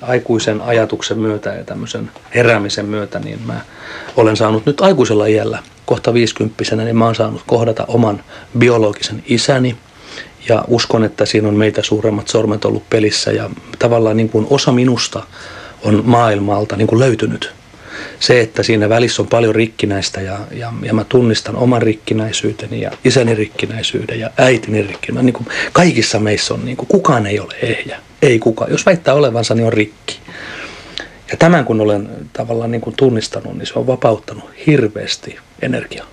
aikuisen ajatuksen myötä ja tämmöisen heräämisen myötä, niin mä olen saanut nyt aikuisella iällä, kohta 50-vuotiaana, niin mä oon saanut kohdata oman biologisen isäni. Ja uskon, että siinä on meitä suuremmat sormet ollut pelissä ja tavallaan niin kuin osa minusta on maailmalta niin kuin löytynyt. Se, että siinä välissä on paljon rikkinäistä ja mä tunnistan oman rikkinäisyyteni ja isäni rikkinäisyyden ja äitini rikkinäisyyden. Niin kuin kaikissa meissä on, niin kuin, kukaan ei ole ehjä, ei kukaan. Jos väittää olevansa, niin on rikki. Ja tämän kun olen tavallaan niin kuin tunnistanut, niin se on vapauttanut hirveästi energiaa.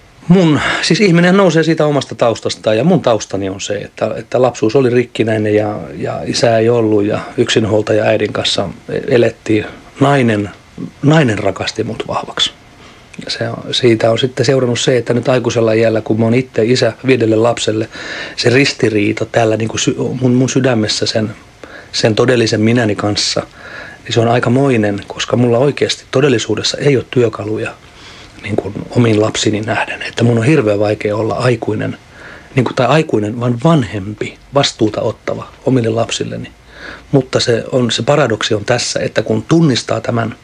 Siis ihminen nousee siitä omasta taustastaan ja mun taustani on se, että lapsuus oli rikkinäinen ja isä ei ollut ja yksinhuoltaja äidin kanssa elettiin. Nainen rakasti mut vahvaksi. Ja siitä on sitten seurannut se, että nyt aikuisella iällä, kun mä oon itse isä 5 lapselle, se ristiriita täällä niin kuin mun sydämessä sen todellisen minäni kanssa, niin se on aikamoinen, koska mulla oikeasti todellisuudessa ei ole työkaluja niin kuin omiin lapsini nähden. Että mun on hirveän vaikea olla aikuinen, niin kuin, tai aikuinen, vaan vanhempi, vastuuta ottava omille lapsilleni. Mutta se paradoksi on tässä, että kun tunnistaa tämän,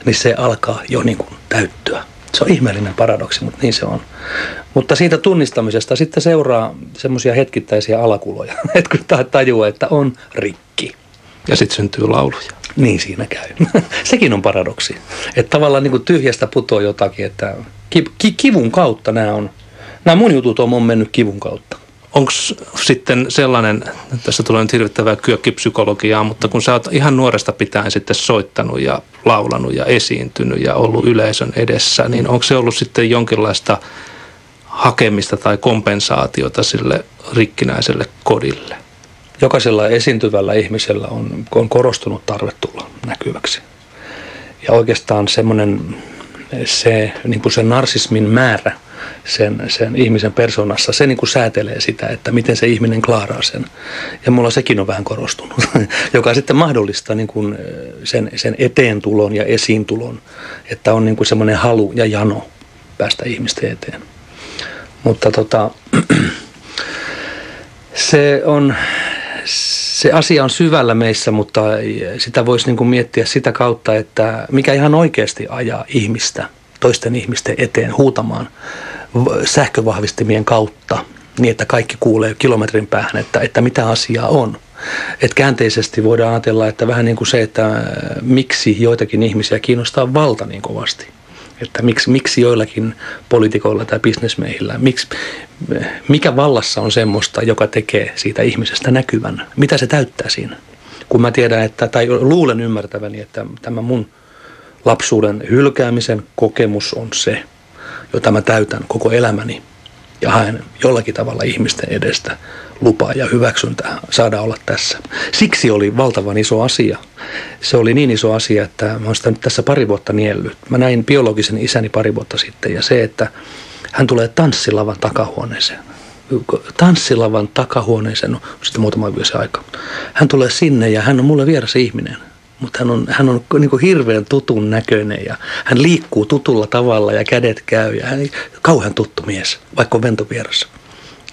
niin se alkaa jo niin kuin täyttyä. Se on ihmeellinen paradoksi, mutta niin se on. Mutta siitä tunnistamisesta sitten seuraa semmoisia hetkittäisiä alakuloja, että kun tajuaa, että on rikki. Ja sitten syntyy lauluja. Niin siinä käy. Sekin on paradoksi. Että tavallaan niin kuin tyhjästä putoaa jotakin, että kivun kautta nämä mun jutut on mennyt kivun kautta. Onko sitten sellainen, tässä tulee nyt hirvittävää kyökkipsykologiaa, mutta kun sä oot ihan nuoresta pitäen sitten soittanut ja laulanut ja esiintynyt ja ollut yleisön edessä, niin onko se ollut sitten jonkinlaista hakemista tai kompensaatiota sille rikkinäiselle kodille? Jokaisella esiintyvällä ihmisellä on korostunut tarve tulla näkyväksi. Ja oikeastaan niin kuin se narsismin määrä sen ihmisen persoonassa, se niin kuin säätelee sitä, että miten se ihminen klaaraa sen. Ja mulla sekin on vähän korostunut, joka sitten mahdollistaa niin kuin sen eteentulon ja esiintulon, että on niin kuin semmoinen halu ja jano päästä ihmisten eteen. Mutta se asia on syvällä meissä, mutta sitä voisi niin kuin miettiä sitä kautta, että mikä ihan oikeasti ajaa ihmistä toisten ihmisten eteen huutamaan sähkövahvistimien kautta, niin että kaikki kuulee kilometrin päähän, että mitä asiaa on. Että käänteisesti voidaan ajatella, että vähän niin kuin se, että miksi joitakin ihmisiä kiinnostaa valta niin kovasti. Että miksi joillakin poliitikoilla tai bisnesmiehillä, mikä vallassa on semmoista, joka tekee siitä ihmisestä näkyvän? Mitä se täyttää siinä? Kun mä tiedän, tai luulen ymmärtäväni, että tämä mun lapsuuden hylkäämisen kokemus on se, jota mä täytän koko elämäni ja haen jollakin tavalla ihmisten edestä lupaa ja hyväksyntää saada olla tässä. Siksi oli valtavan iso asia. Se oli niin iso asia, että mä oon sitä nyt tässä 2 vuotta niellyt. Mä näin biologisen isäni 2 vuotta sitten ja se, että hän tulee tanssilavan takahuoneeseen. Tanssilavan takahuoneeseen, no sitten muutama vuosi aikaa. Hän tulee sinne ja hän on mulle vieras ihminen. Mutta hän on niin kuin hirveän tutun näköinen ja hän liikkuu tutulla tavalla ja kädet käy ja hän on kauhean tuttu mies, vaikka on ventovieras.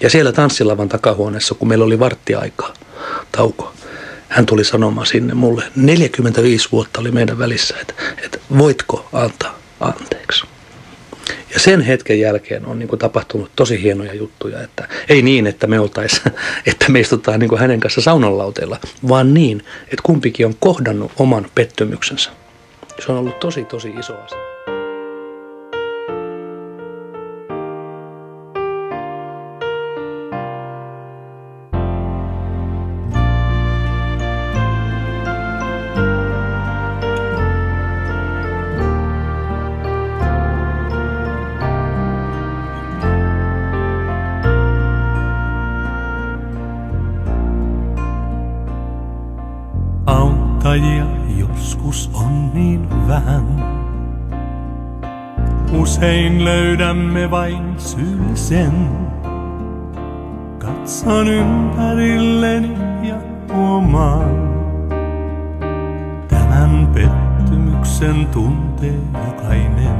Ja siellä tanssilavan takahuoneessa, kun meillä oli varttiaikaa, tauko, hän tuli sanomaan sinne mulle, 45 vuotta oli meidän välissä, että voitko antaa anteeksi. Ja sen hetken jälkeen on niin kuin tapahtunut tosi hienoja juttuja, että ei niin, että me istutaan niin kuin hänen kanssa saunanlauteilla, vaan niin, että kumpikin on kohdannut oman pettymyksensä. Se on ollut tosi, tosi iso asia. Auttajia joskus on niin vähän. Usein löydämme vain syyllisen. Katson ympärilleni ja huomaan. Tämän pettymyksen tuntee jokainen.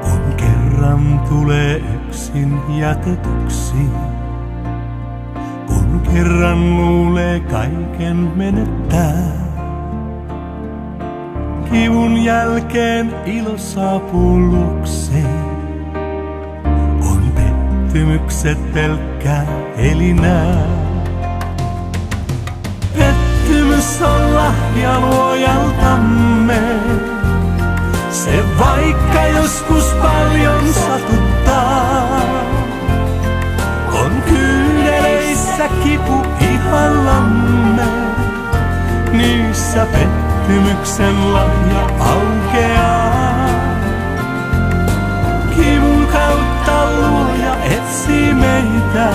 Kun kerran tulee yksin jätetyksi. Kun kerran luulee kaiken menettää, kivun jälkeen ilo saapuu luokseen. On pettymykset pelkkää elinää. Pettymys on lahja luojaltamme, se vaikka joskus paljon satuttaa. On kyyneleissä kipu ihallamme, niissä pettymyksen lahja aukeaa. Kivun kautta luoja etsii meitä,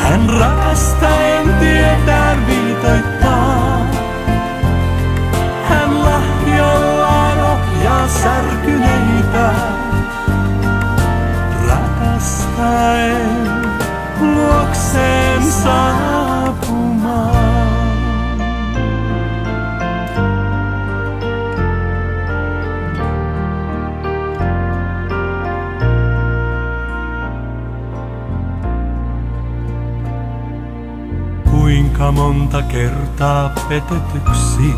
hän rakastaen tietään viitoittaa. Hän lahjallaan ohjaa särkyneitä, rakastaen luokseen saapumaan. Kuinka monta kertaa petetyksi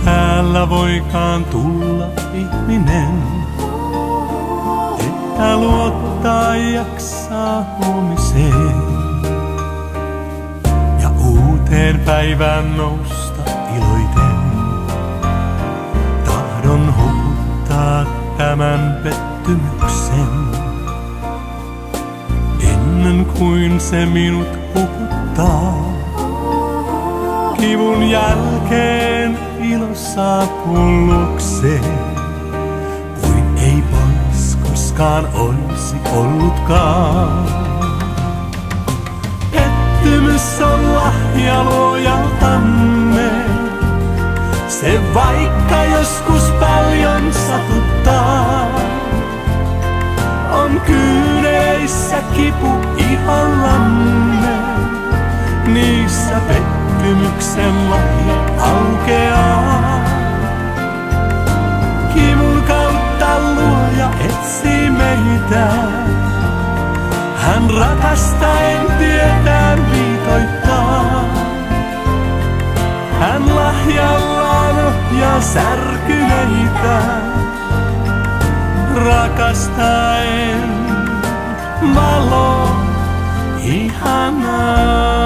täällä voikaan tulla ihminen, että luottaa jaksaa huomiseen ja uuteen päivään nousta iloiten. Tahdon hukuttaa tämän pettymyksen ennen kuin se minut hukuttaa. Kivun jälkeen ilo saapuu luokseen, kuin ei pois koskaan olisi ollutkaan. Pettymys on lahja luojaltamme, se vaikka joskus paljon satuttaa. On kyyneissä kipu ihallamme, niissä pettymyksen lahja aukeaa. Kivun kautta luoja etsii meitä, hän rakastaen tietään viitoittaa. Hän lahjallaan ohjaa särkyneitä, rakastaen valo ihanaa.